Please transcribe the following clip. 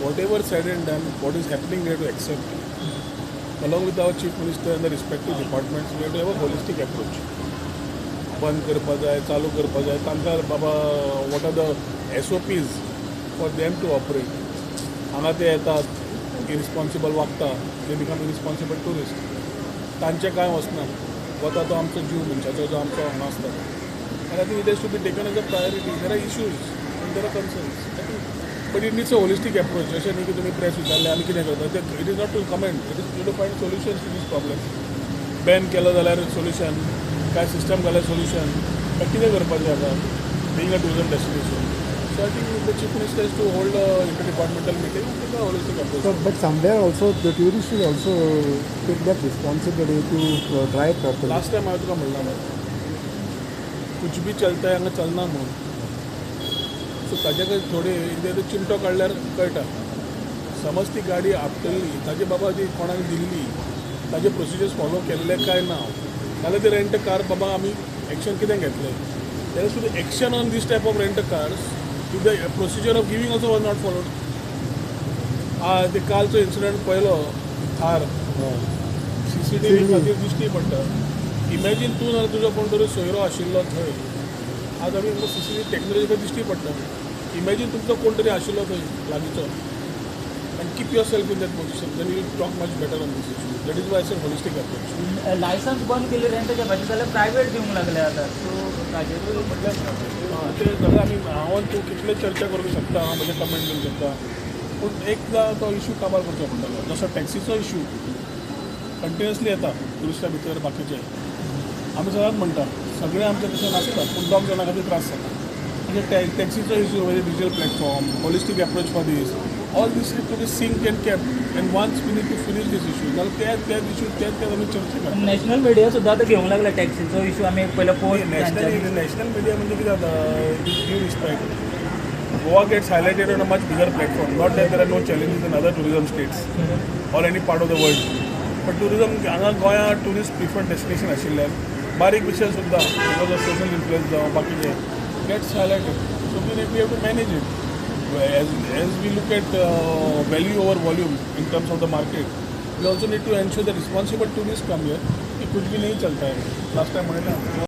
whatever said and done, what is happening, we have to accept. Along with our Chief Minister and the respective departments, we have to have a holistic approach. बंद करपा जाय, चालू करपा जाय, तांकां बाबा what are the SOPs for them to operate. हांगा ते येतात इरिस्पॉन्सिबल वागता, दे बिकम इरिस्पॉन्सिबल टुरिस्ट. तांचें कांय वचना, वता तो आमचो जीव मनशाचो जो आमचो हांगा आसता. आनी I think it has to be taken as a priority. There are issues and there are concerns. But it needs a holistic approach. अशें न्ही की तुमी प्रेस विचारले आमी कितें करता. It is not to comment, it is to find solutions to this problem. Ban केलो जाल्यार सोल्युशन, काय सिस्टम घाल्यार सोल्युशन, काय कितें करपाचें आतां being a tourism destination. So I think the chief minister is to hold a interdepartmental meeting with a holistic approach. So, but somewhere also the tourists should also take that responsibility to try it properly. Last time हांवें तुका म्हणला मरे, कुछ भी चलता हांगा चलना म्हणून. So ताजे खातीर थोडे एकदां चिमटो काडल्यार कळटा. समज ती गाडी आपटली, ताजे बाबा जी कोणाक दिल्ली, ताजे प्रोसिजर्स फॉलो केल्ले काय ना, जाल्यार ते रेंट कार बाबा आमी एक्शन कितें घेतलें. There is to be action on this type of rent cars if the procedure of giving also was not followed. ते कालचो इन्सिडंट पळयलो थार, CCTV खातीर दिश्टी पडटा. इमॅजीन तूं नाल्यार तुजो कोण तरी सोयरो आशिल्लो थंय. आज आमी CCTV टॅक्नोलॉजी दिश्टी पडटा. इमॅजीन तुमचो कोण तरी आशिल्लो थंय लागींचो, and keep yourself in that position, then you will talk much better on this issue. That is why I said holistic approach. Licence बंद केले रेंटच्या भाजी जाल्यार प्रायवेट दिवंक लागले आतां. सो ताजेरूय म्हटल्यार ते जाल्यार आमी हांव तूं कितले चर्चा करूंक शकता, हांव म्हजें कमेंट दिवंक शकता, पूण एकदां तो इशू काबार करचो पडटलो. जसो टॅक्सीचो इशू कंटिन्युअसली येता टुरिस्टा भितर बाकीचे. आमी सदांच म्हणटा सगळें आमचें तशें नासता, पूण दोग जाणां खातीर त्रास जाता. म्हणजे टॅक्सीचो इशू, म्हणजे digital platform, holistic approach for these, all these need to be sync and kept. And once we need to finish this issue, जाल्यार त्याच इशू त्याच आमी चर्चा करता. नॅशनल मिडिया सुद्दां आतां घेवंक लागला टॅक्सीचो इशू. आमी पयलो पोस्ट नॅशनल मिडिया म्हणजे कितें जाता, due respect, Goa gets highlighted on a much bigger platform. Not that there are no challenges in other tourism states or any part of the world. But tourism, हांगा गोंया tourist preferred destination आशिल्ल्यान बारीक विशय सुद्दां because of social influence जावं बाकीचे gets highlighted. So we have to manage it. As we look at value over volume in terms of the market, we also need to ensure that responsible tourists come here. कि कुछ भी नहीं चलता है. Last time मैंने